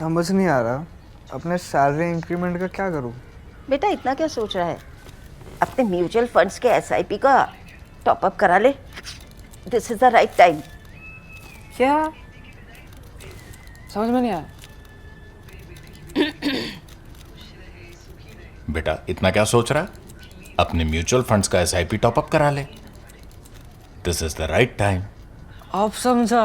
समझ नहीं आ रहा अपने सैलरी इंक्रीमेंट का क्या करूं। बेटा इतना क्या सोच रहा है? अपने म्यूचुअल फंड्स के एसआईपी का टॉप अप करा ले। This is the right time. क्या? समझ में नहीं आया। बेटा इतना क्या सोच रहा है? अपने म्यूचुअल फंड्स का एसआईपी टॉपअप करा ले। This is the right time. अब समझा।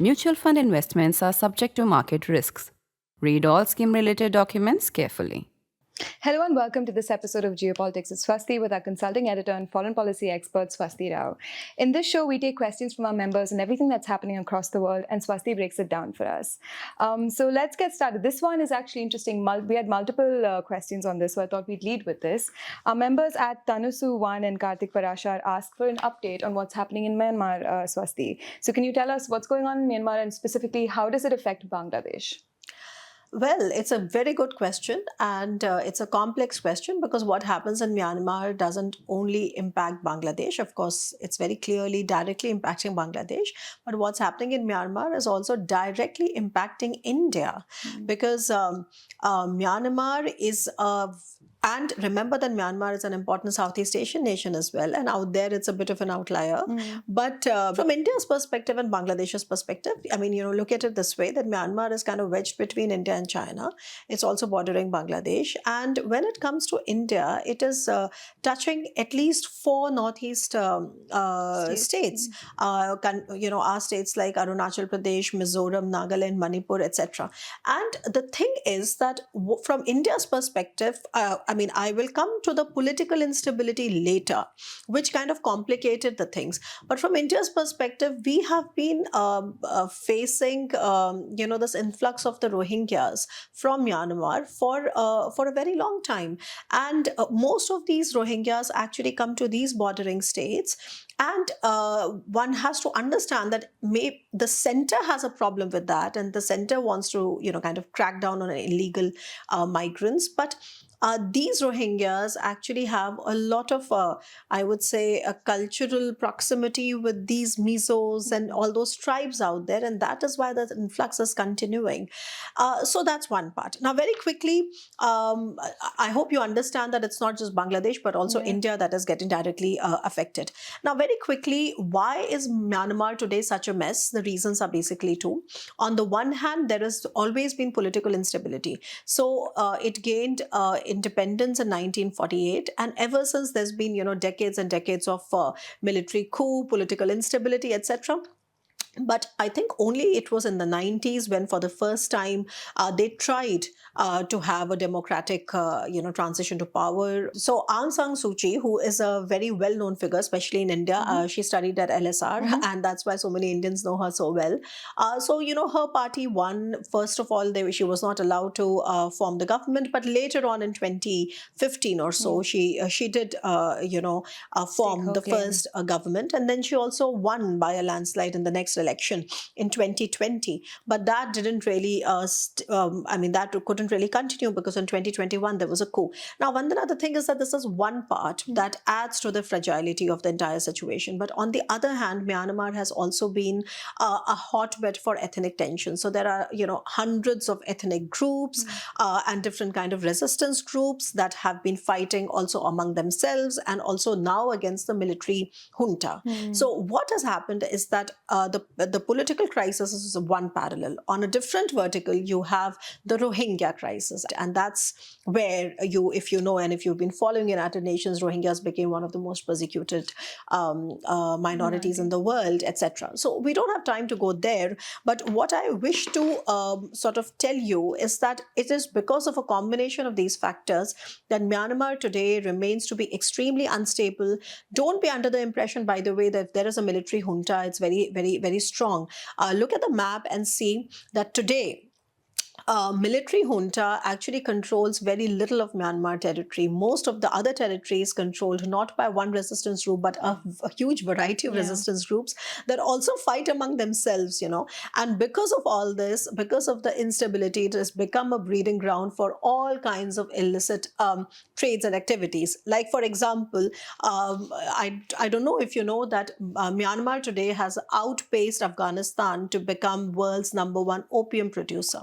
Mutual fund investments are subject to market risks. Read all scheme related documents carefully. Hello and welcome to this episode of Geopolitics. It's Swasti with our consulting editor and foreign policy expert, Swasti Rao. In this show, we take questions from our members and everything that's happening across the world, and Swasti breaks it down for us. So let's get started. This one is actually interesting. We had multiple questions on this, so I thought we'd lead with this. Our members at Tanusu1 and Karthik Parashar asked for an update on what's happening in Myanmar, Swasti. So can you tell us what's going on in Myanmar, and specifically, how does it affect Bangladesh? Well, it's a very good question, and it's a complex question because what happens in Myanmar doesn't only impact Bangladesh. Of course, it's very clearly directly impacting Bangladesh, but what's happening in Myanmar is also directly impacting India because Myanmar is and remember that Myanmar is an important Southeast Asian nation as well, and out there it's a bit of an outlier. But from India's perspective and Bangladesh's perspective, I mean, look at it this way, that Myanmar is kind of wedged between India and China. It's also bordering Bangladesh. And when it comes to India, it is touching at least 4 northeast states. Our states like Arunachal Pradesh, Mizoram, Nagaland, Manipur, etc. And the thing is that from India's perspective, I will come to the political instability later, which kind of complicated the things. But from India's perspective, we have been facing, this influx of the Rohingyas from Myanmar for a very long time. And most of these Rohingyas actually come to these bordering states. And one has to understand that the center has a problem with that, and the center wants to, kind of crack down on illegal migrants. But these Rohingyas actually have a lot of, I would say, a cultural proximity with these Mizos and all those tribes out there, and that is why the influx is continuing. So that's one part. Now, very quickly, I hope you understand that it's not just Bangladesh, but also India that is getting directly affected. Now, very quickly, why is Myanmar today such a mess? The reasons are basically two. On the one hand, there has always been political instability. So it gained independence in 1948, and ever since there's been decades and decades of military coup, political instability, etc. But I think only it was in the 90s when for the first time they tried to have a democratic transition to power. So Aung San Suu Kyi, who is a very well-known figure, especially in India, she studied at LSR, and that's why so many Indians know her so well. So her party won. First of all, she was not allowed to form the government, but later on in 2015 or so, she did form the first government, and then she also won by a landslide in the next election in 2020. But that didn't really, that couldn't really continue because in 2021 there was a coup. Now, one other thing is that this is one part that adds to the fragility of the entire situation. But on the other hand, Myanmar has also been a hotbed for ethnic tension. So there are, hundreds of ethnic groups and different kind of resistance groups that have been fighting also among themselves and also now against the military junta. So what has happened is that the political crisis is one parallel. On a different vertical, you have the Rohingya crisis. And that's where if you know and if you've been following United Nations, Rohingyas became one of the most persecuted minorities in the world, etc. So we don't have time to go there. But what I wish to sort of tell you is that it is because of a combination of these factors that Myanmar today remains to be extremely unstable. Don't be under the impression, by the way, that if there is a military junta, it's very, very, very strong. Look at the map and see that today, military junta actually controls very little of Myanmar territory. Most of the other territory is controlled not by one resistance group, but a huge variety of resistance groups that also fight among themselves, And because of all this, because of the instability, it has become a breeding ground for all kinds of illicit trades and activities. Like, for example, I don't know if you know that Myanmar today has outpaced Afghanistan to become world's #1 opium producer.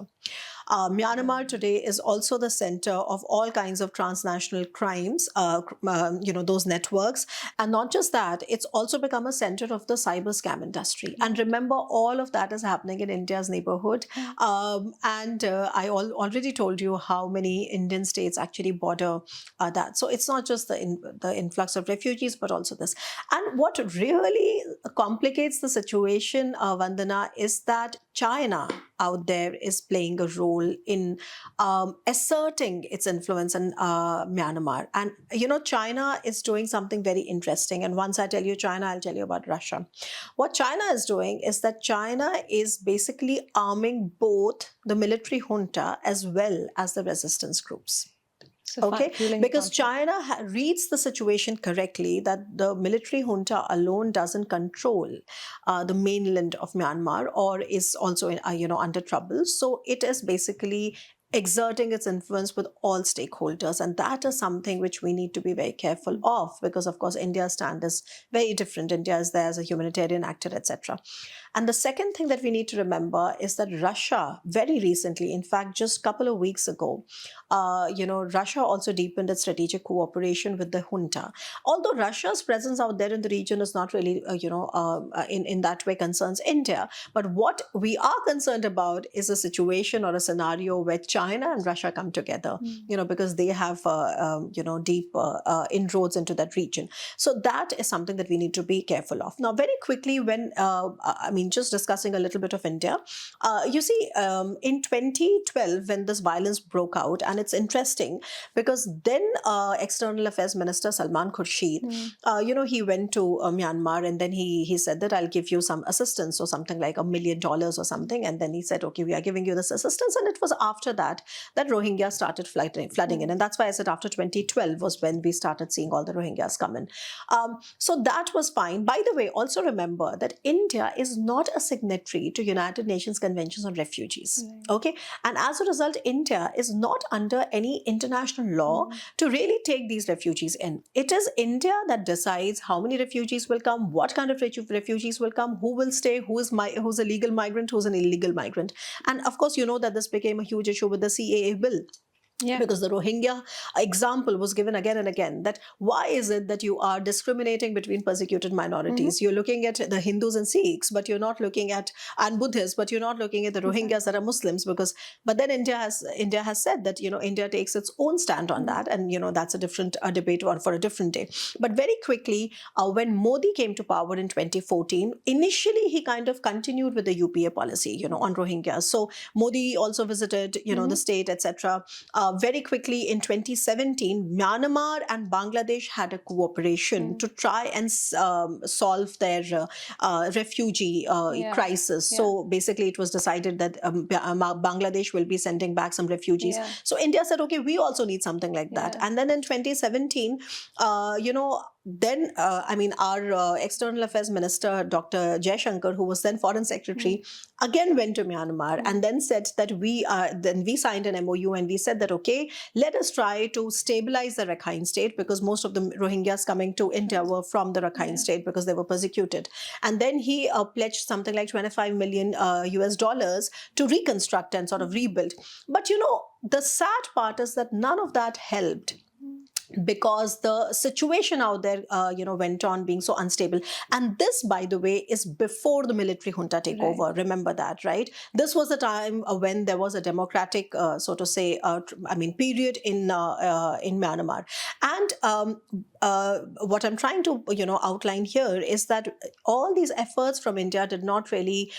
Myanmar today is also the center of all kinds of transnational crimes, those networks. And not just that, it's also become a center of the cyber scam industry. And remember, all of that is happening in India's neighborhood. I already told you how many Indian states actually border that. So it's not just the influx of refugees, but also this. And what really complicates the situation, Vandana, is that China out there is playing a role in asserting its influence in Myanmar. And, China is doing something very interesting. And once I tell you China, I'll tell you about Russia. What China is doing is that China is basically arming both the military junta as well as the resistance groups. So fueling because conflict. China reads the situation correctly, that the military junta alone doesn't control the mainland of Myanmar, or is also under trouble. So it is basically exerting its influence with all stakeholders, and that is something which we need to be very careful of, because of course India's stand is very different. India is there as a humanitarian actor, etc. And the second thing that we need to remember is that Russia very recently, in fact just a couple of weeks ago, Russia also deepened its strategic cooperation with the junta. Although Russia's presence out there in the region is not really in that way concerns India, but what we are concerned about is a situation or a scenario where China and Russia come together, because they have deep inroads into that region. So that is something that we need to be careful of. Now, very quickly, when just discussing a little bit of India, you see, in 2012, when this violence broke out, and it's interesting because then External Affairs Minister Salman Khurshid, he went to Myanmar, and then he said that I'll give you some assistance, or something like $1 million or something. And then he said, okay, we are giving you this assistance. And it was after that Rohingya started flooding in. And that's why I said after 2012 was when we started seeing all the Rohingyas come in. So that was fine. By the way, also remember that India is not a signatory to United Nations Conventions on Refugees. Okay. And as a result, India is not under any international law to really take these refugees in. It is India that decides how many refugees will come, what kind of refugees will come, who will stay, who's a legal migrant, who's an illegal migrant. And of course, you know that this became a huge issue with the CAA bill. Because the Rohingya example was given again and again, that why is it that you are discriminating between persecuted minorities? You're looking at the Hindus and Sikhs, but you're not looking at, and Buddhists, but you're not looking at the Rohingyas that are Muslims. But then India has said that, India takes its own stand on that. And, that's a different debate for a different day. But very quickly, when Modi came to power in 2014, initially he kind of continued with the UPA policy, on Rohingyas. So Modi also visited, the state, etc. Very quickly in 2017, Myanmar and Bangladesh had a cooperation to try and solve their refugee crisis. So basically it was decided that Bangladesh will be sending back some refugees. So India said, okay, we also need something like that. And then in 2017, our External Affairs Minister, Dr. Jaishankar, who was then Foreign Secretary, again went to Myanmar and then said that we signed an MOU, and we said that, okay, let us try to stabilize the Rakhine state, because most of the Rohingyas coming to India were from the Rakhine state because they were persecuted. And then he pledged something like $25 million US to reconstruct and sort of rebuild. But, the sad part is that none of that helped, because the situation out there, went on being so unstable. And this, by the way, is before the military junta takeover. Remember that, right? This was the time when there was a democratic, so to say, period in Myanmar. And what I'm trying to, outline here is that all these efforts from India did not really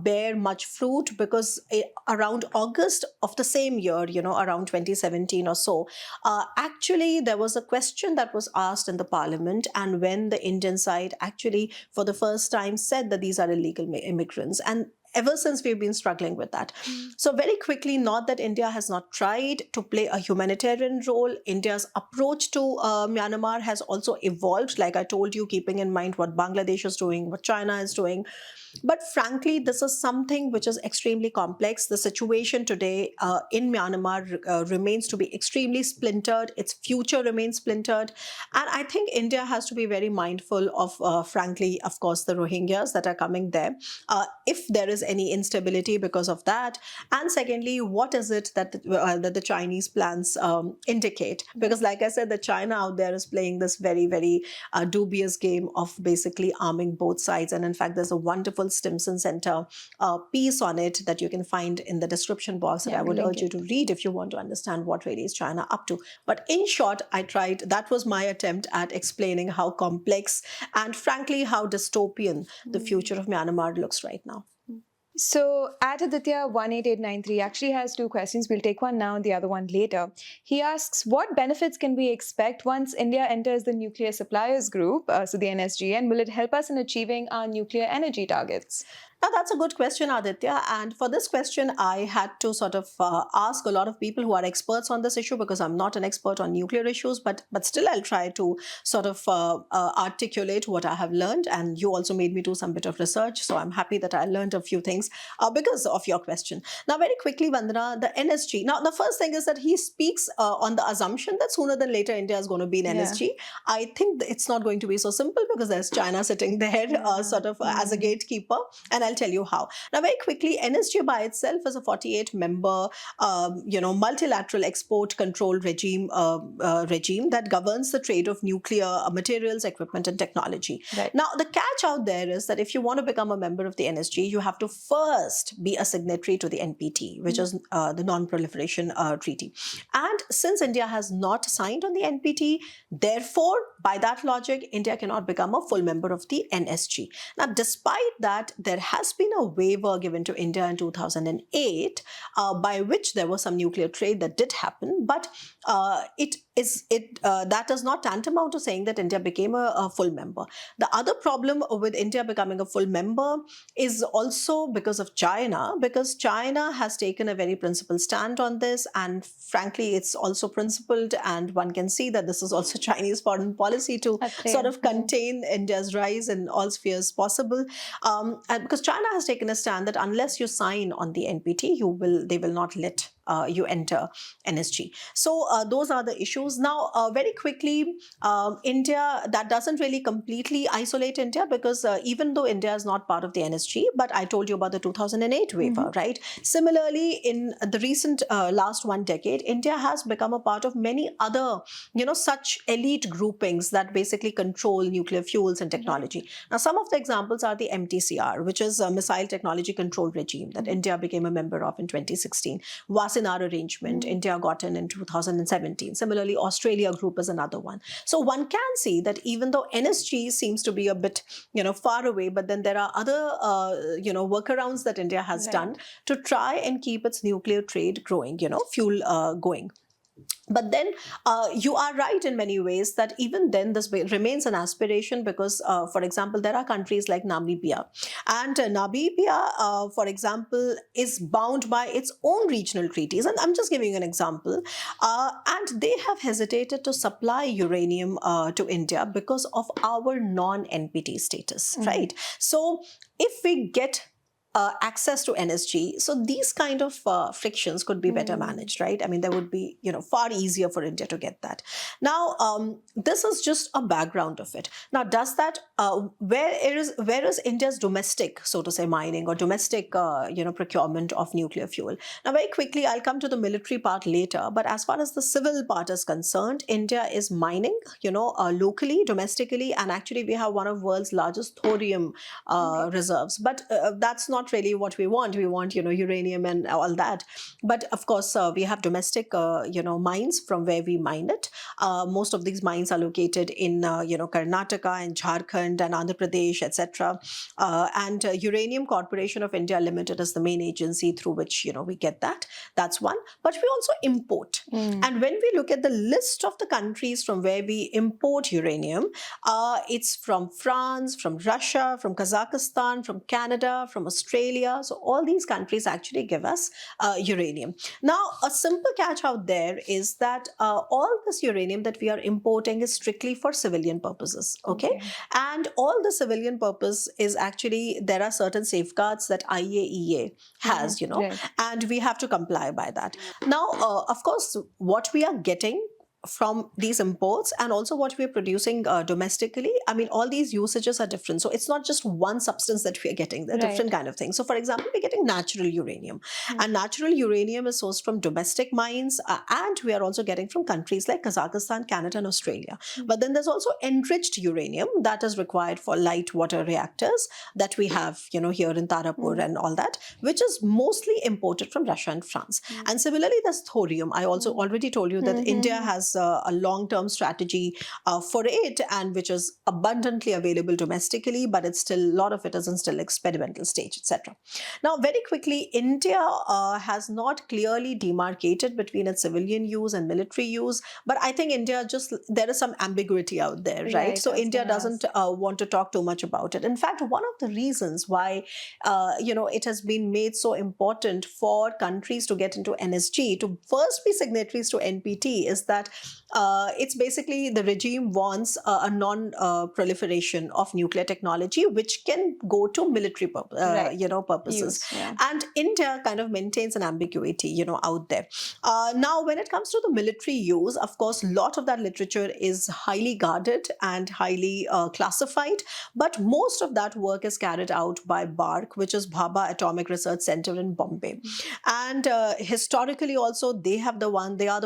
bear much fruit, because around August of the same year, around 2017 or so, actually there was a question that was asked in the parliament, and when the Indian side actually for the first time said that these are illegal immigrants, and ever since we've been struggling with that. So very quickly, not that India has not tried to play a humanitarian role. India's approach to Myanmar has also evolved, like I told you, keeping in mind what Bangladesh is doing, what China is doing. But frankly, this is something which is extremely complex. The situation today in Myanmar remains to be extremely splintered. Its future remains splintered. And I think India has to be very mindful of, frankly, of course, the Rohingyas that are coming there. If there is any instability because of that. And secondly, what is it that the Chinese plans indicate? Because like I said, the China out there is playing this very, very dubious game of basically arming both sides. And in fact, there's a wonderful Stimson Center piece on it that you can find in the description box that I would urge you to read if you want to understand what really is China up to. But in short, that was my attempt at explaining how complex and frankly how dystopian the future of Myanmar looks right now. So Aditya 18893 actually has two questions. We'll take one now and the other one later. He asks, what benefits can we expect once India enters the nuclear suppliers group, so the NSG, and will it help us in achieving our nuclear energy targets? Now, that's a good question, Aditya. And for this question, I had to sort of ask a lot of people who are experts on this issue, because I'm not an expert on nuclear issues, but still I'll try to sort of articulate what I have learned. And you also made me do some bit of research. So I'm happy that I learned a few things because of your question. Now, very quickly, Vandana, the NSG. Now, the first thing is that he speaks on the assumption that sooner than later, India is going to be in NSG. I think it's not going to be so simple, because there's China sitting there sort of as a gatekeeper. And I'll tell you how. Now, very quickly, NSG by itself is a 48-member, multilateral export control regime that governs the trade of nuclear materials, equipment, and technology. Right. Now, the catch out there is that if you want to become a member of the NSG, you have to first be a signatory to the NPT, which is the Non-Proliferation Treaty. And since India has not signed on the NPT, therefore, by that logic, India cannot become a full member of the NSG. Now, despite that, there has been a waiver given to India in 2008 by which there was some nuclear trade that did happen, but that is not tantamount to saying that India became a full member. The other problem with India becoming a full member is also because of China, because China has taken a very principled stand on this, and frankly, it's also principled, and one can see that this is also Chinese foreign policy to sort of contain India's rise in all spheres possible. And because China has taken a stand that unless you sign on the NPT, they will not let you enter NSG. So those are the issues. Now, very quickly, India, that doesn't really completely isolate India, because even though India is not part of the NSG, but I told you about the 2008 waiver, right? Similarly, in the recent last 1 decade, India has become a part of many other, such elite groupings that basically control nuclear fuels and technology. Now, some of the examples are the MTCR, which is a Missile Technology Control Regime that India became a member of in 2016. Wassenaar Arrangement, India got in 2017. Similarly, Australia Group is another one. So one can see that even though NSG seems to be a bit, far away, but then there are other, workarounds that India has done to try and keep its nuclear trade growing, fuel going. But then you are right in many ways that even then this remains an aspiration, because, for example, there are countries like Namibia. And Namibia, for example, is bound by its own regional treaties. And I'm just giving you an example. And they have hesitated to supply uranium to India because of our non-NPT status, right? So if we get access to NSG, so these kind of frictions could be better managed, right? I mean, there would be, far easier for India to get that. Now, this is just a background of it. Now, does that, where is India's domestic, so to say, mining or domestic, procurement of nuclear fuel? Now, very quickly, I'll come to the military part later, but as far as the civil part is concerned, India is mining, locally, domestically, and actually we have one of the world's largest thorium reserves. But that's not really what we want. We want, uranium and all that. But of course, we have domestic, mines from where we mine it. Most of these mines are located in Karnataka and Jharkhand and Andhra Pradesh, etc. And Uranium Corporation of India Limited is the main agency through which we get that. That's one. But we also import. And when we look at the list of the countries from where we import uranium, it's from France, from Russia, from Kazakhstan, from Canada, from Australia. So all these countries actually give us uranium. Now, a simple catch out there is that all this uranium that we are importing is strictly for civilian purposes. Okay. And all the civilian purpose is actually, there are certain safeguards that IAEA has, and we have to comply by that. Now, of course, what we are getting from these imports and also what we're producing domestically, I mean, all these usages are different. So it's not just one substance that we are getting, they're different kind of things. So for example, we're getting natural uranium, and natural uranium is sourced from domestic mines, and we are also getting from countries like Kazakhstan, Canada, and Australia. But then there's also enriched uranium that is required for light water reactors that we have, here in Tarapur and all that, which is mostly imported from Russia and France. And similarly, there's thorium. I also already told you that India has a long-term strategy for it, and which is abundantly available domestically, but it's still, a lot of it is in still experimental stage, etc. Now, very quickly, India has not clearly demarcated between its civilian use and military use, but I think India there is some ambiguity out there, right? So India doesn't want to talk too much about it. In fact, one of the reasons why, it has been made so important for countries to get into NSG, to first be signatories to NPT, is that it's basically the regime wants a non-proliferation of nuclear technology, which can go to military purposes. And India kind of maintains an ambiguity, out there. Now, when it comes to the military use, of course, a lot of that literature is highly guarded and highly classified, but most of that work is carried out by BARC, which is Bhabha Atomic Research Center in Bombay. And historically also, they are the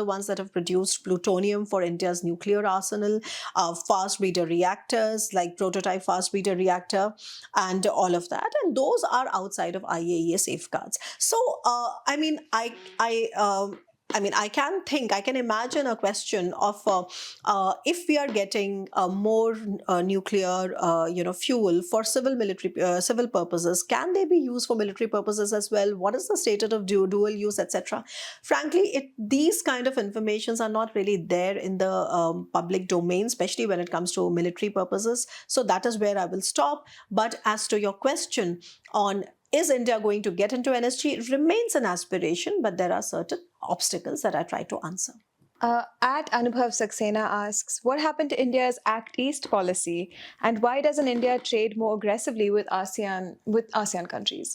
ones that have produced plutonium for India's nuclear arsenal, fast breeder reactors like prototype fast breeder reactor, and all of that. And those are outside of IAEA safeguards. So, I can imagine a question of if we are getting more nuclear, fuel for civil purposes, can they be used for military purposes as well? What is the status of dual use, etc.? Frankly, these kind of informations are not really there in the public domain, especially when it comes to military purposes. So that is where I will stop. But as to your question on is India going to get into NSG, it remains an aspiration, but there are certain obstacles that I try to answer. At Anubhav Saxena asks, what happened to India's Act East policy, and why doesn't India trade more aggressively with ASEAN countries?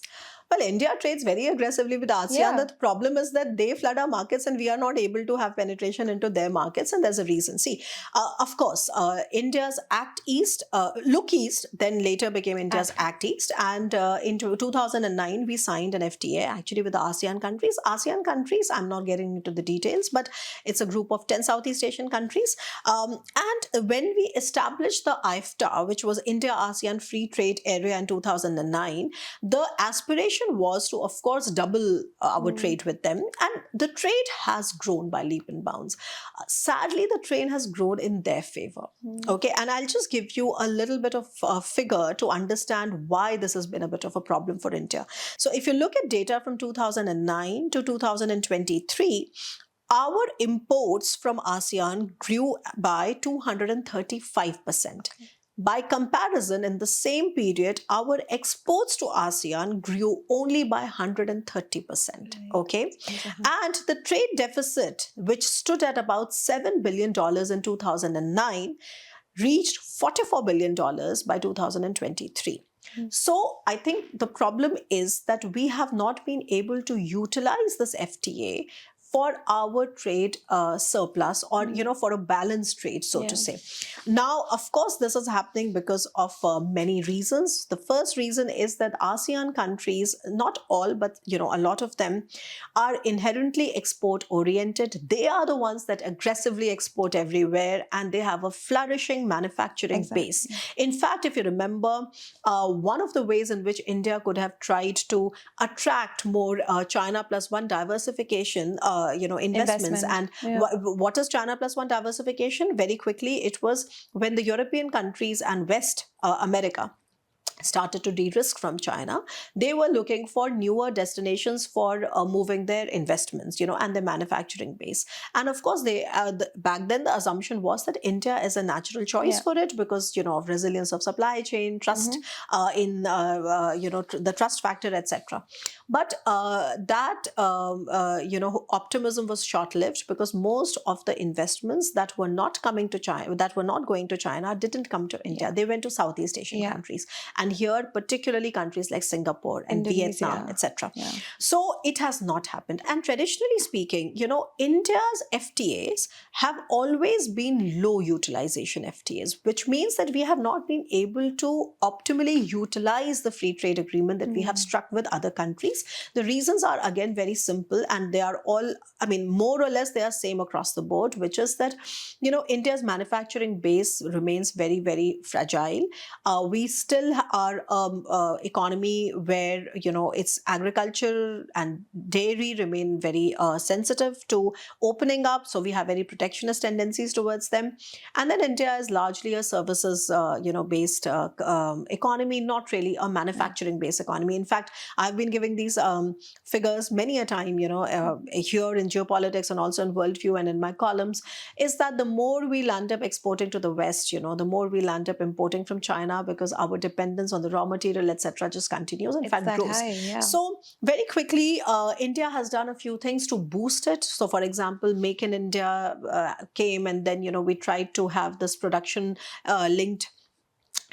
Well, India trades very aggressively with ASEAN. Yeah. The problem is that they flood our markets and we are not able to have penetration into their markets, and there's a reason. See, of course, India's Act East, Look East, then later became India's Act East, and in 2009, we signed an FTA actually with the ASEAN countries. ASEAN countries, I'm not getting into the details, but it's a group of 10 Southeast Asian countries. And when we established the IFTA, which was India-ASEAN Free Trade Area in 2009, the aspiration was to, of course, double our trade with them. And the trade has grown by leap and bounds. Sadly, the trade has grown in their favor. Okay, and I'll just give you a little bit of figure to understand why this has been a bit of a problem for India. So if you look at data from 2009 to 2023, our imports from ASEAN grew by 235%. By comparison, in the same period, our exports to ASEAN grew only by 130%. Okay. And the trade deficit, which stood at about $7 billion in 2009, reached $44 billion by 2023. So I think the problem is that we have not been able to utilize this FTA for our trade surplus, or for a balanced trade, so to say. Now, of course, this is happening because of many reasons. The first reason is that ASEAN countries, not all, but a lot of them, are inherently export oriented. They are the ones that aggressively export everywhere, and they have a flourishing manufacturing base. In fact, if you remember, one of the ways in which India could have tried to attract more China plus one diversification investments. Investment, And yeah. what is China plus one diversification? Very quickly, it was when the European countries and West America started to de-risk from China, they were looking for newer destinations for moving their investments, and their manufacturing base. And of course, back then the assumption was that India is a natural choice Yeah. for it because of resilience of supply chain, trust in the trust factor, etc. But that optimism was short-lived because most of the investments that were not coming to China, that were not going to China, didn't come to India. They went to Southeast Asian countries. And here, particularly countries like Singapore and Indonesia. Vietnam, etc. Yeah. So it has not happened. And traditionally speaking, India's FTAs have always been low utilization FTAs, which means that we have not been able to optimally utilize the free trade agreement that we have struck with other countries. The reasons are again very simple, and they are all, more or less they are same across the board, which is that, India's manufacturing base remains very, very fragile. We still are economy where it's agriculture and dairy remain very sensitive to opening up, so we have very protectionist tendencies towards them. And then India is largely a services based economy, not really a manufacturing based economy. In fact, I've been giving these figures many a time here in Geopolitics and also in Worldview and in my columns, is that the more we land up exporting to the West, the more we land up importing from China, because our dependence on the raw material, etc., just continues. In fact, that grows. high, yeah. So very quickly, India has done a few things to boost it. So, for example, Make in India came, and then we tried to have this production linked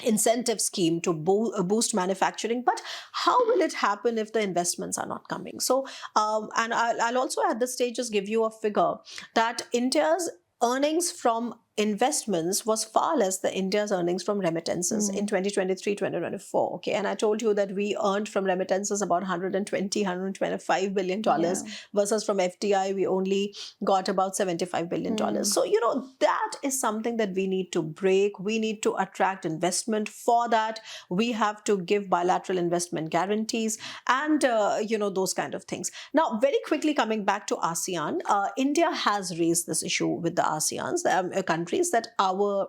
incentive scheme to boost manufacturing. But how will it happen if the investments are not coming? So, and I'll also at this stage just give you a figure that India's earnings from investments was far less than India's earnings from remittances in 2023-2024. Okay, and I told you that we earned from remittances about $125 billion versus from FDI we only got about $75 billion. So that is something that we need to break. We need to attract investment. For that, we have to give bilateral investment guarantees and those kind of things. Now, very quickly coming back to ASEAN, India has raised this issue with the ASEANs countries that our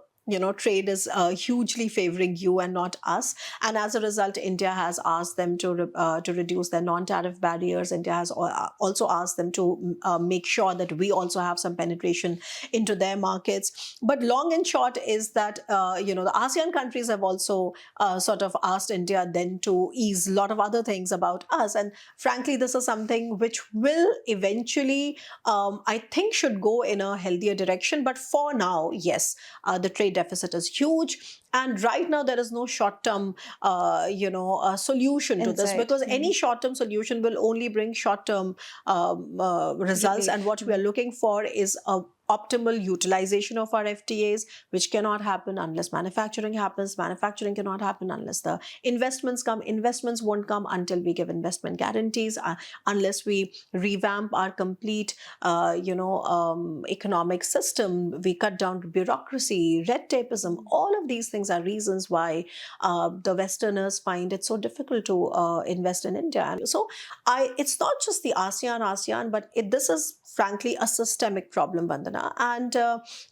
trade is hugely favoring you and not us. And as a result, India has asked them to reduce their non-tariff barriers. India has also asked them to make sure that we also have some penetration into their markets. But long and short is that, the ASEAN countries have also sort of asked India then to ease a lot of other things about us. And frankly, this is something which will eventually, I think, should go in a healthier direction. But for now, yes, the trade deficit is huge, and right now there is no short-term solution to this, because any short-term solution will only bring short-term results. And what we are looking for is a optimal utilization of our FTAs, which cannot happen unless manufacturing happens. Manufacturing cannot happen unless the investments come. Investments won't come until we give investment guarantees, unless we revamp our complete, economic system. We cut down bureaucracy, red tapeism. All of these things are reasons why the Westerners find it so difficult to invest in India. So it's not just the ASEAN, but this is frankly a systemic problem, Vandana. And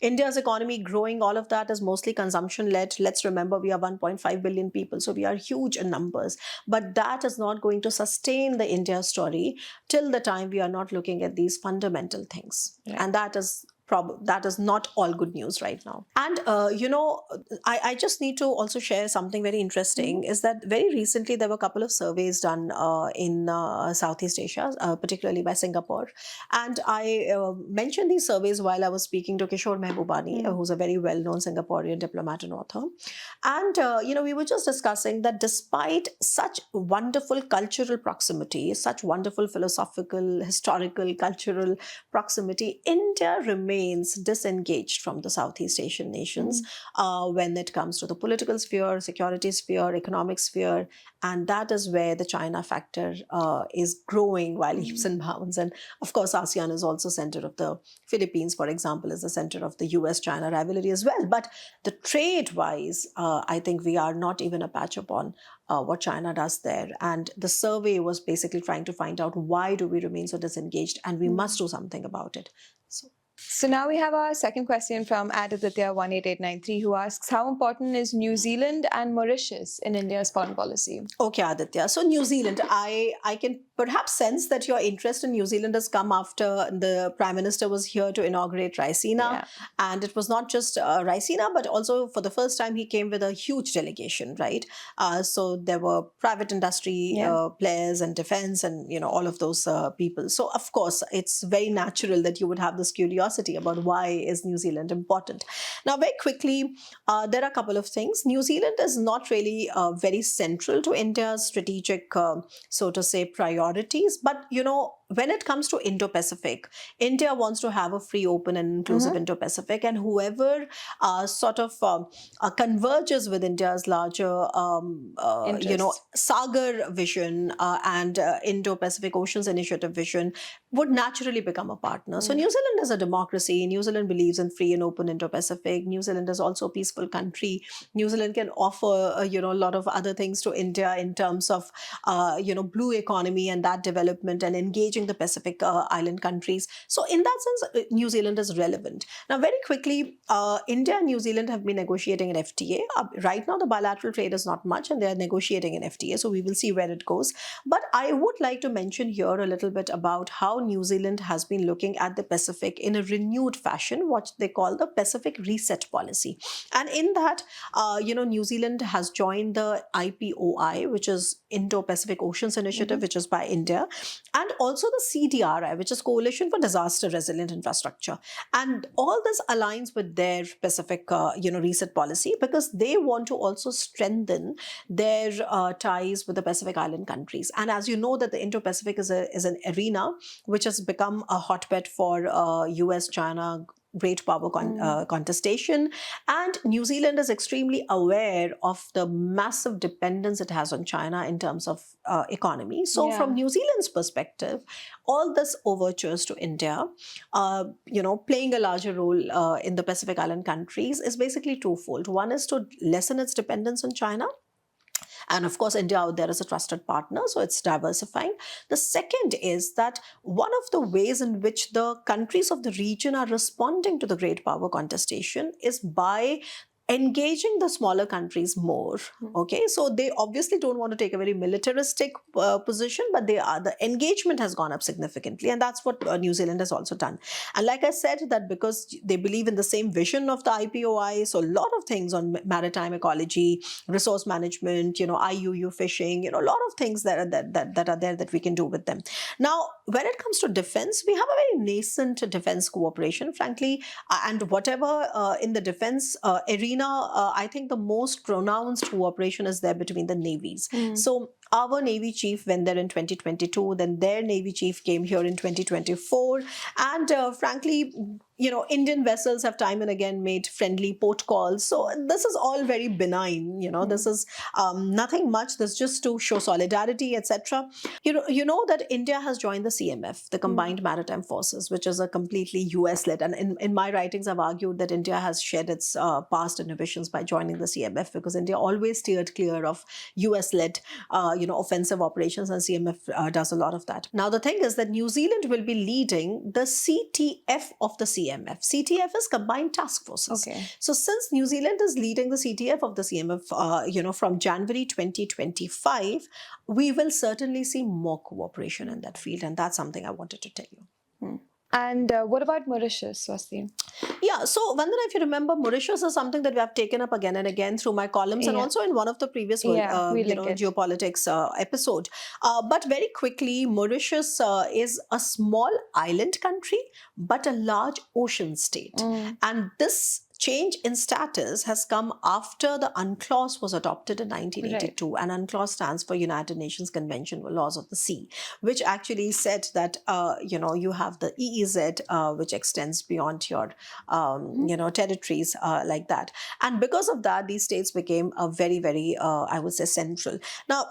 India's economy growing, all of that is mostly consumption-led. Let's remember, we are 1.5 billion people, so we are huge in numbers. But that is not going to sustain the India story till the time we are not looking at these fundamental things. Right. And that is not all good news right now. And, I just need to also share something very interesting, is that very recently there were a couple of surveys done in Southeast Asia, particularly by Singapore. And I mentioned these surveys while I was speaking to Kishore Mehbubani, who's a very well-known Singaporean diplomat and author. And, we were just discussing that despite such wonderful cultural proximity, such wonderful philosophical, historical, cultural proximity, India remains remains disengaged from the Southeast Asian nations when it comes to the political sphere, security sphere, economic sphere. And that is where the China factor is growing by leaps and bounds. And of course, ASEAN is also center of the Philippines, for example, is the center of the US-China rivalry as well. But the trade-wise, I think we are not even a patch upon what China does there. And the survey was basically trying to find out why do we remain so disengaged, and we must do something about it. So now we have our second question from Aditya18893, who asks, how important is New Zealand and Mauritius in India's foreign policy? Okay, Aditya. So New Zealand, I can perhaps sense that your interest in New Zealand has come after the Prime Minister was here to inaugurate Raisina. Yeah. And it was not just Raisina, but also for the first time he came with a huge delegation, right? So there were private industry players and defense and, all of those people. So of course, it's very natural that you would have this curiosity about why is New Zealand important. Now, very quickly, there are a couple of things. New Zealand is not really very central to India's strategic, so to say, priorities. But, when it comes to Indo-Pacific, India wants to have a free, open and inclusive Indo-Pacific, and whoever converges with India's larger, Sagar vision and Indo-Pacific Oceans Initiative vision would naturally become a partner. So New Zealand is a democracy. New Zealand believes in free and open Indo-Pacific. New Zealand is also a peaceful country. New Zealand can offer, a lot of other things to India in terms of, blue economy and that development and engaging the Pacific island countries. So in that sense, New Zealand is relevant. Now, very quickly, India and New Zealand have been negotiating an FTA. Right now, the bilateral trade is not much and they are negotiating an FTA. So we will see where it goes. But I would like to mention here a little bit about how New Zealand has been looking at the Pacific in a renewed fashion, what they call the Pacific Reset Policy. And in that, New Zealand has joined the IPOI, which is Indo-Pacific Oceans Initiative, which is by India, and also the CDRI, which is Coalition for Disaster Resilient Infrastructure. And all this aligns with their Pacific, reset policy because they want to also strengthen their ties with the Pacific Island countries. And as you know, that the Indo-Pacific is an arena which has become a hotbed for US-China great power contestation. And New Zealand is extremely aware of the massive dependence it has on China in terms of economy. So from New Zealand's perspective, all this overtures to India, playing a larger role in the Pacific Island countries is basically twofold. One is to lessen its dependence on China. And of course, India out there is a trusted partner, so it's diversifying. The second is that one of the ways in which the countries of the region are responding to the great power contestation is by engaging the smaller countries more. Okay, so they obviously don't want to take a very militaristic position, but the engagement has gone up significantly, and that's what New Zealand has also done. And like I said, that because they believe in the same vision of the IPOI, so a lot of things on maritime ecology, resource management, IUU fishing, a lot of things that are there that we can do with them. Now, when it comes to defense, we have a very nascent defense cooperation, frankly, and whatever in the defense arena, I think the most pronounced cooperation is there between the navies. So our Navy chief went there in 2022, then their Navy chief came here in 2024. And frankly, Indian vessels have time and again made friendly port calls. So this is all very benign. This is nothing much. This is just to show solidarity, etc. You know that India has joined the CMF, the Combined Maritime Forces, which is a completely US-led. And in my writings, I've argued that India has shed its past inhibitions by joining the CMF because India always steered clear of US-led, offensive operations, and CMF does a lot of that. Now, the thing is that New Zealand will be leading the CTF of the CMF. CTF is Combined Task Forces. Okay. So since New Zealand is leading the CTF of the CMF, from January 2025, we will certainly see more cooperation in that field. And that's something I wanted to tell you. And what about Mauritius, Swasti? Yeah, so Vandana, if you remember, Mauritius is something that we have taken up again and again through my columns and also in one of the previous Geopolitics episode. But very quickly, Mauritius is a small island country, but a large ocean state. And this change in status has come after the UNCLOS was adopted in 1982. And UNCLOS stands for United Nations Convention on Laws of the Sea, which actually said that, you have the EEZ, which extends beyond your, territories like that. And because of that, these states became very, very, I would say, central. Now,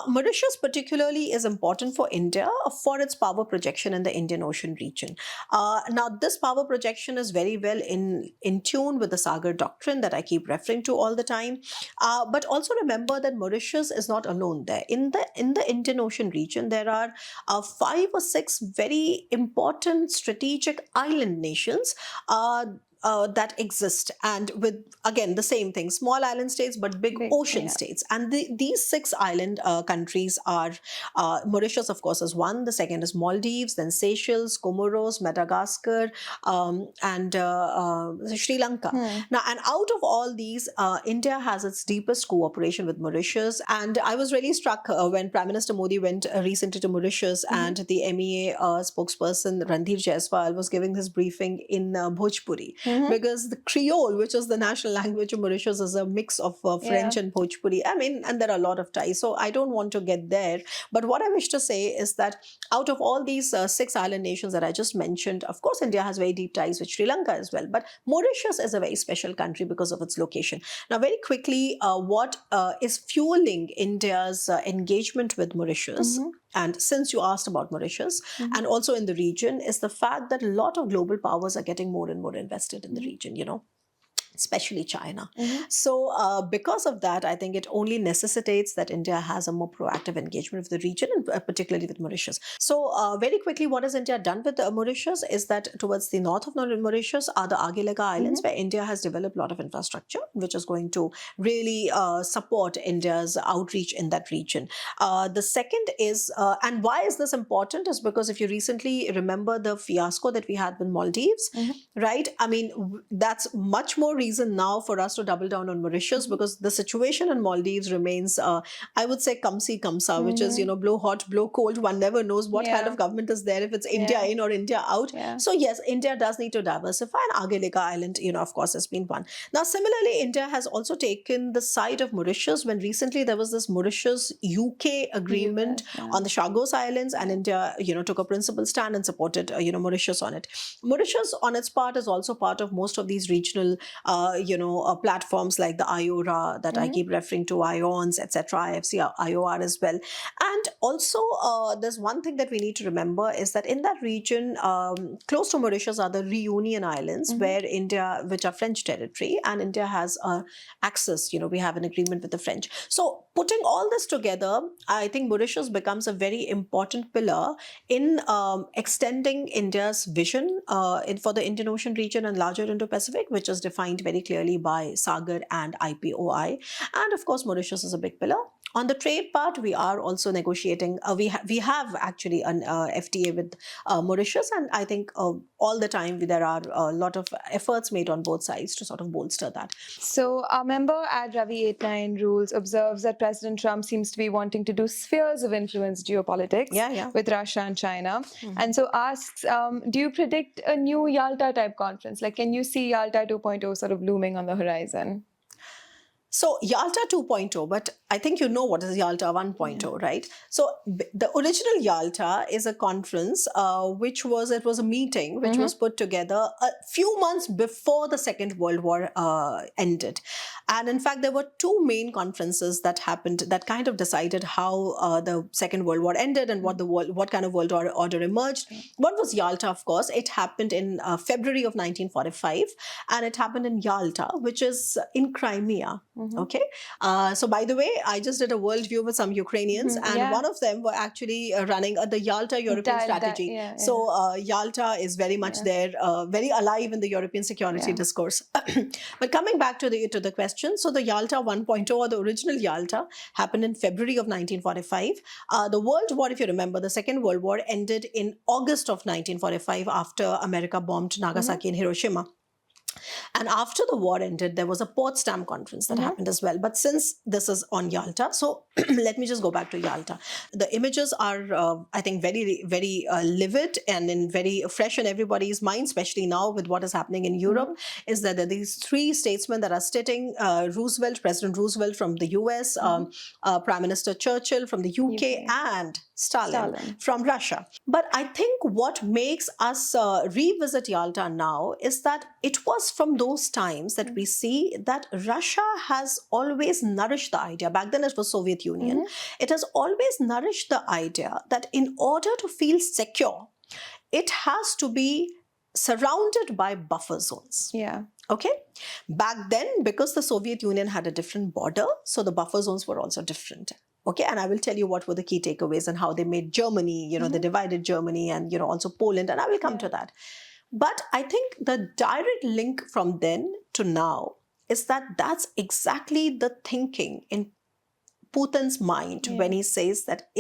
Mauritius particularly is important for India for its power projection in the Indian Ocean region. Now, this power projection is very well in tune with the Sagar doctrine that I keep referring to all the time. But also remember that Mauritius is not alone there. In the Indian Ocean region, there are 5 or 6 very important strategic island nations that exist, and with, again, the same thing, small island states but big ocean states. And these 6 island countries are Mauritius, of course, is one. The second is Maldives, then Seychelles, Comoros, Madagascar, and Sri Lanka. Now, and out of all these, India has its deepest cooperation with Mauritius. And I was really struck when Prime Minister Modi went recently to Mauritius, and the MEA spokesperson Randhir Jaiswal was giving his briefing in Bhojpuri. Because the Creole, which is the national language of Mauritius, is a mix of French and Bhojpuri. I mean, and there are a lot of ties. So I don't want to get there. But what I wish to say is that out of all these 6 island nations that I just mentioned, of course, India has very deep ties with Sri Lanka as well. But Mauritius is a very special country because of its location. Now, very quickly, what is fueling India's engagement with Mauritius, and since you asked about Mauritius, and also in the region, is the fact that a lot of global powers are getting more and more invested in the region, especially China. So because of that, I think it only necessitates that India has a more proactive engagement with the region, and particularly with Mauritius. So very quickly, what has India done with Mauritius is that towards the north of Mauritius are the Agilega Islands, where India has developed a lot of infrastructure, which is going to really support India's outreach in that region. The second is, and why is this important, is because if you recently remember the fiasco that we had with Maldives, right? I mean, that's much more reason now for us to double down on Mauritius, because the situation in Maldives remains, I would say, kamsi kamsa, which is, blow hot, blow cold. One never knows what kind of government is there, if it's India in or India out. So yes, India does need to diversify, and Agilega Island, of course, has been one. Now, similarly, India has also taken the side of Mauritius when recently there was this Mauritius-UK agreement on the Chagos Islands, and India, took a principled stand and supported, Mauritius on it. Mauritius, on its part, is also part of most of these regional platforms like the IORA that I keep referring to, IONS, etc., IFC, IOR as well. And also, there's one thing that we need to remember is that in that region, close to Mauritius are the Reunion Islands, where India, which are French territory, and India has access, we have an agreement with the French. So putting all this together, I think Mauritius becomes a very important pillar in extending India's vision for the Indian Ocean region and larger Indo-Pacific, which is defined very clearly by Sagar and IPOI. And of course, Mauritius is a big pillar. On the trade part, we are also negotiating. We have actually an FTA with Mauritius, and I think all the time there are a lot of efforts made on both sides to sort of bolster that. So our member at Ravi89 Rules observes that President Trump seems to be wanting to do spheres of influence geopolitics with Russia and China, and so asks, do you predict a new Yalta type conference? Like, can you see Yalta 2.0 sort of looming on the horizon? So Yalta 2.0, but I think you know what is Yalta 1.0, right? So the original Yalta is a conference, which was a meeting which was put together a few months before the Second World War ended. And in fact, there were 2 main conferences that happened that kind of decided how the Second World War ended and what kind of world order emerged. One was Yalta, of course. It happened in February of 1945, and it happened in Yalta, which is in Crimea. Okay. So by the way, I just did a world view with some Ukrainians, and one of them were actually running the Yalta European strategy. So Yalta is very much there, very alive in the European security discourse. But coming back to the question, so the Yalta 1.0, or the original Yalta, happened in February of 1945. The World War, if you remember, the Second World War ended in August of 1945 after America bombed Nagasaki and Hiroshima. And after the war ended, there was a Potsdam conference that happened as well. But since this is on Yalta, so let me just go back to Yalta. The images are, I think, very, very livid and very fresh in everybody's mind, especially now with what is happening in Europe, is that there are these three statesmen that are sitting, President Roosevelt from the US, Prime Minister Churchill from the UK, and Stalin from Russia. But I think what makes us revisit Yalta now is that it was from those times that we see that Russia has always nourished the idea. Back then it was Soviet Union. It has always nourished the idea that in order to feel secure, it has to be surrounded by buffer zones. Yeah. Okay. Back then, because the Soviet Union had a different border, so the buffer zones were also different. Okay, and I will tell you what were the key takeaways and how they made Germany, they divided Germany and, also Poland, and I will come to that. But I think the direct link from then to now is that that's exactly the thinking in Putin's mind when he says that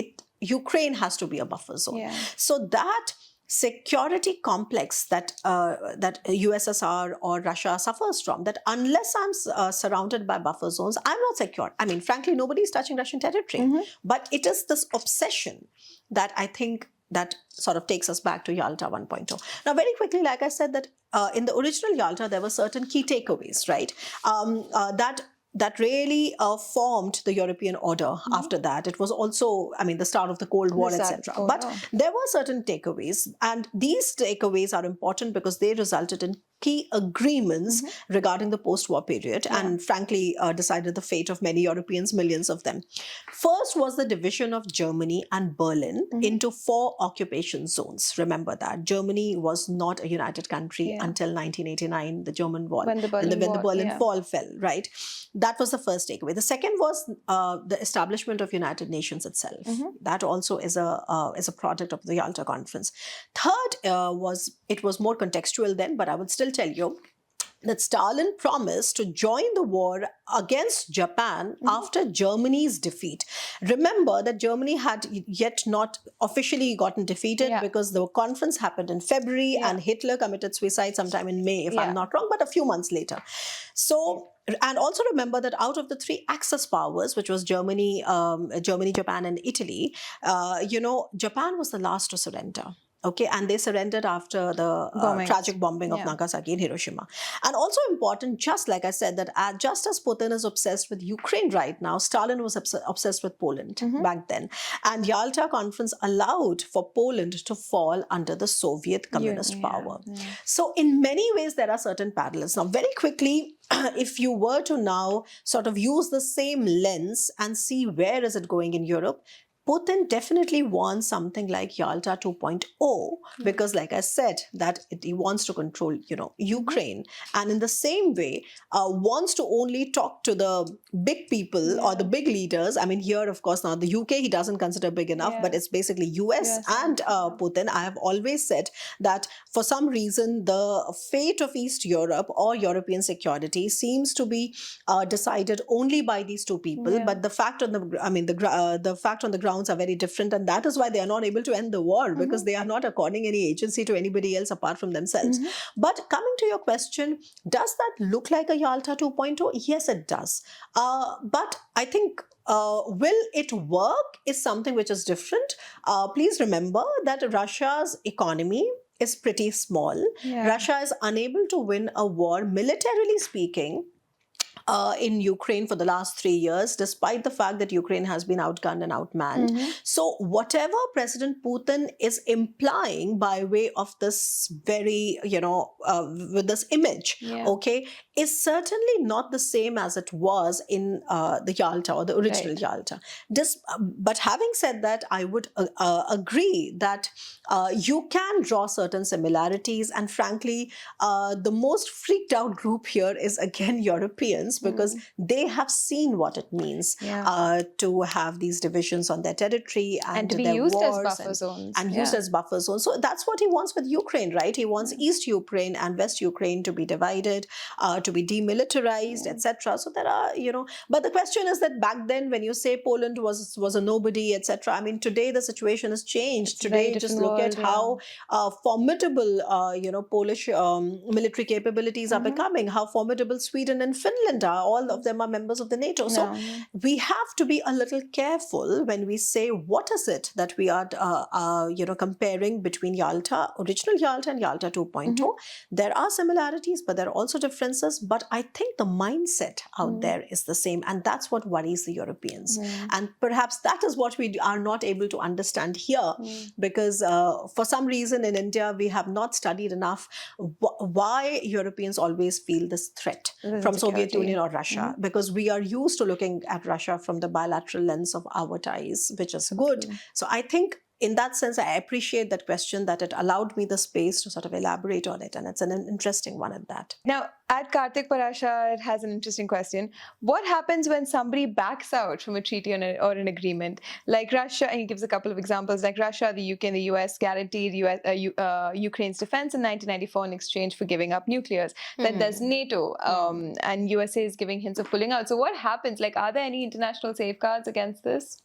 Ukraine has to be a buffer zone. Yeah. So that security complex that USSR or Russia suffers from, that unless I'm surrounded by buffer zones, I'm not secure. I mean, frankly, nobody's touching Russian territory. But it is this obsession that I think that sort of takes us back to Yalta 1.0. Now, very quickly, like I said, that in the original Yalta, there were certain key takeaways, right? That really formed the European order after that. It was also, the start of the Cold War, etc. But there were certain takeaways, and these takeaways are important because they resulted in key agreements regarding the post-war period and frankly decided the fate of many Europeans, millions of them. First was the division of Germany and Berlin into 4 occupation zones. Remember that. Germany was not a united country until 1989, the German wall. When the Berlin Wall fell, right? That was the first takeaway. The second was the establishment of United Nations itself. That also is a product of the Yalta Conference. Third it was more contextual then, but I would still tell you that Stalin promised to join the war against Japan after Germany's defeat. Remember that Germany had yet not officially gotten defeated because the conference happened in February and Hitler committed suicide sometime in May, if I'm not wrong, but a few months later. So, and also remember that out of the 3 Axis powers, which was Germany, Japan, and Italy, Japan was the last to surrender. Okay, and they surrendered after the tragic bombing of Nagasaki and Hiroshima. And also important, just like I said, that just as Putin is obsessed with Ukraine right now, Stalin was obsessed with Poland back then. And Yalta Conference allowed for Poland to fall under the Soviet communist power. So in many ways, there are certain parallels. Now, very quickly, if you were to now sort of use the same lens and see where is it going in Europe, Putin definitely wants something like Yalta 2.0 because, like I said, that he wants to control, Ukraine, and in the same way wants to only talk to the big people or the big leaders. I mean, here, of course, now the UK he doesn't consider big enough, but it's basically US and Putin. I have always said that for some reason the fate of East Europe or European security seems to be decided only by these two people. But the fact on the fact on the ground are very different, and that is why they are not able to end the war because they are not according any agency to anybody else apart from themselves. But coming to your question, does that look like a Yalta 2.0? Yes, it does. But I think will it work is something which is different. Please remember that Russia's economy is pretty small. Russia is unable to win a war, militarily speaking, in Ukraine for the last 3 years, despite the fact that Ukraine has been outgunned and outmanned. So whatever President Putin is implying by way of this very, with this image, okay, is certainly not the same as it was in the Yalta or the original Yalta. But having said that, I would agree that you can draw certain similarities, and frankly, the most freaked out group here is again Europeans, Europeans, because they have seen what it means to have these divisions on their territory and to be their used as wars buffer zones. and used as buffer zones. So that's what he wants with Ukraine, right? He wants East Ukraine and West Ukraine to be divided, to be demilitarized, etc. So there are, but the question is that back then, when you say Poland was a nobody, etc. I mean, today the situation has changed. Today, just look at how formidable, Polish military capabilities are becoming, how formidable Sweden and Finland are. All of them are members of the NATO. So we have to be a little careful when we say what is it that we are, comparing between Yalta, original Yalta and Yalta 2.0. There are similarities, but there are also differences. But I think the mindset out there is the same, and that's what worries the Europeans. And perhaps that is what we are not able to understand here, because for some reason in India we have not studied enough why Europeans always feel this threat from Soviet Union or Russia, because we are used to looking at Russia from the bilateral lens of our ties, which is good. So I think in that sense, I appreciate that question, that it allowed me the space to sort of elaborate on it. And it's an interesting one at that. Now, at Karthik Parasha, it has an interesting question. What happens when somebody backs out from a treaty or an agreement? Like Russia, and he gives a couple of examples, like Russia, the UK and the US guaranteed Ukraine's defense in 1994 in exchange for giving up nuclears. Then there's NATO, and USA is giving hints of pulling out. So what happens? Like, are there any international safeguards against this?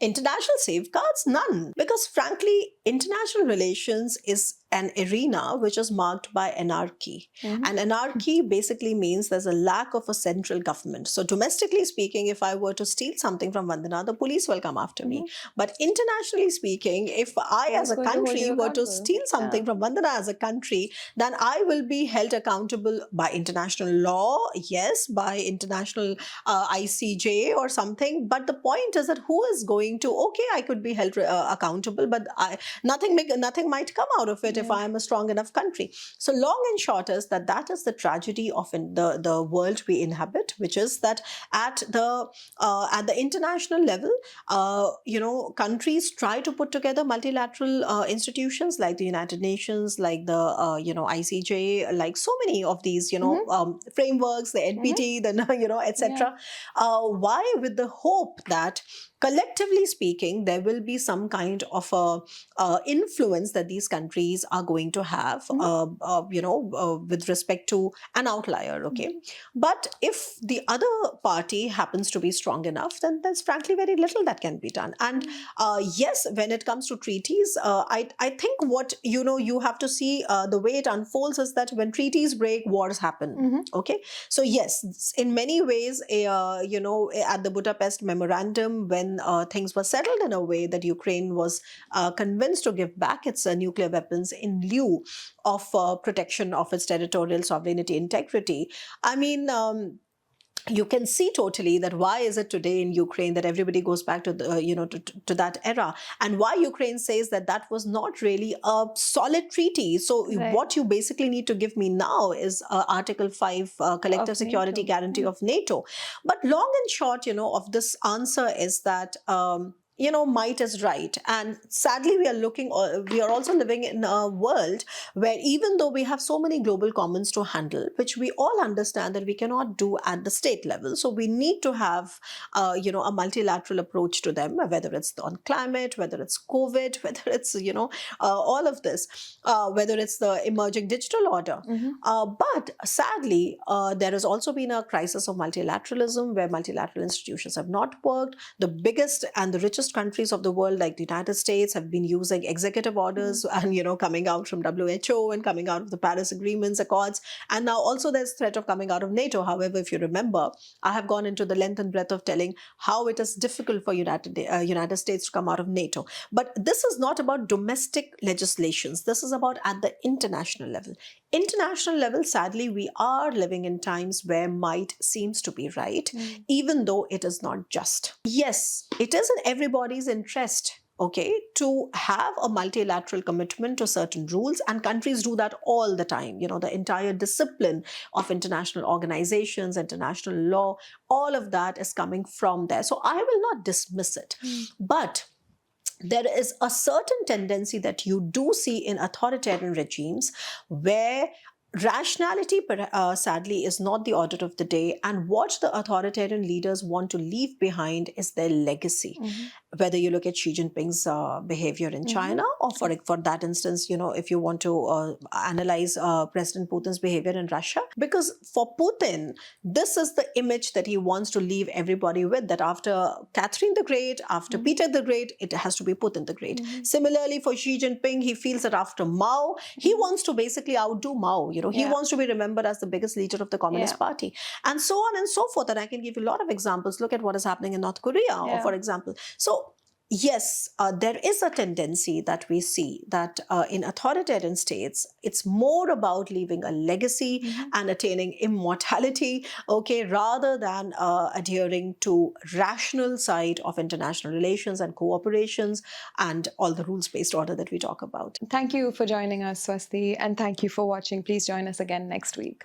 International safeguards? None. Because frankly, international relations is an arena which is marked by anarchy. And anarchy basically means there's a lack of a central government. So domestically speaking, if I were to steal something from Vandana, the police will come after me. But internationally speaking, if I as a country were to steal something from Vandana as a country, then I will be held accountable by international law, yes, by international ICJ or something. But the point is that who is going to, okay, I could be held accountable, but nothing might come out of it if I am a strong enough country. So long and short is that is the tragedy of the world we inhabit, which is that at the international level, countries try to put together multilateral institutions like the United Nations, like the ICJ, like so many of these frameworks, the NPT, etc. Why? With the hope that collectively speaking, there will be some kind of influence that these countries are going to have, with respect to an outlier. Okay, but if the other party happens to be strong enough, then there's frankly very little that can be done. And yes, when it comes to treaties, I think what you have to see the way it unfolds is that when treaties break, wars happen. Okay, so yes, in many ways, at the Budapest Memorandum, when things were settled in a way that Ukraine was convinced to give back its nuclear weapons in lieu of protection of its territorial sovereignty integrity. I mean, you can see totally that why is it today in Ukraine that everybody goes back to the, to that era, and why Ukraine says that was not really a solid treaty. So what you basically need to give me now is Article 5 collective security guarantee of NATO. But long and short, of this answer is that might is right. And sadly, we are also living in a world where even though we have so many global commons to handle, which we all understand that we cannot do at the state level. So we need to have, a multilateral approach to them, whether it's on climate, whether it's COVID, whether it's, all of this, whether it's the emerging digital order. But sadly, there has also been a crisis of multilateralism where multilateral institutions have not worked. The biggest and the richest countries of the world, like the United States, have been using executive orders and coming out from WHO and coming out of the Paris Agreements, Accords, and now also there's threat of coming out of NATO. However, if you remember, I have gone into the length and breadth of telling how it is difficult for United States to come out of NATO. But this is not about domestic legislations. This is about at the international level. International level, sadly, we are living in times where might seems to be right, even though it is not just. Yes, it is in everybody's interest, okay, to have a multilateral commitment to certain rules, and countries do that all the time. The entire discipline of international organizations, international law, all of that is coming from there. So I will not dismiss it. But there is a certain tendency that you do see in authoritarian regimes where Rationality, sadly, is not the order of the day. And what the authoritarian leaders want to leave behind is their legacy. Whether you look at Xi Jinping's behavior in China, or for that instance, if you want to analyze President Putin's behavior in Russia, because for Putin, this is the image that he wants to leave everybody with, that after Catherine the Great, after Peter the Great, it has to be Putin the Great. Similarly, for Xi Jinping, he feels that after Mao, he wants to basically outdo Mao. He wants to be remembered as the biggest leader of the Communist Party, and so on and so forth. And I can give you a lot of examples. Look at what is happening in North Korea, for example. So yes, there is a tendency that we see that in authoritarian states, it's more about leaving a legacy and attaining immortality, rather than adhering to rational side of international relations and cooperations and all the rules-based order that we talk about. Thank you for joining us, Swasti, and thank you for watching. Please join us again next week.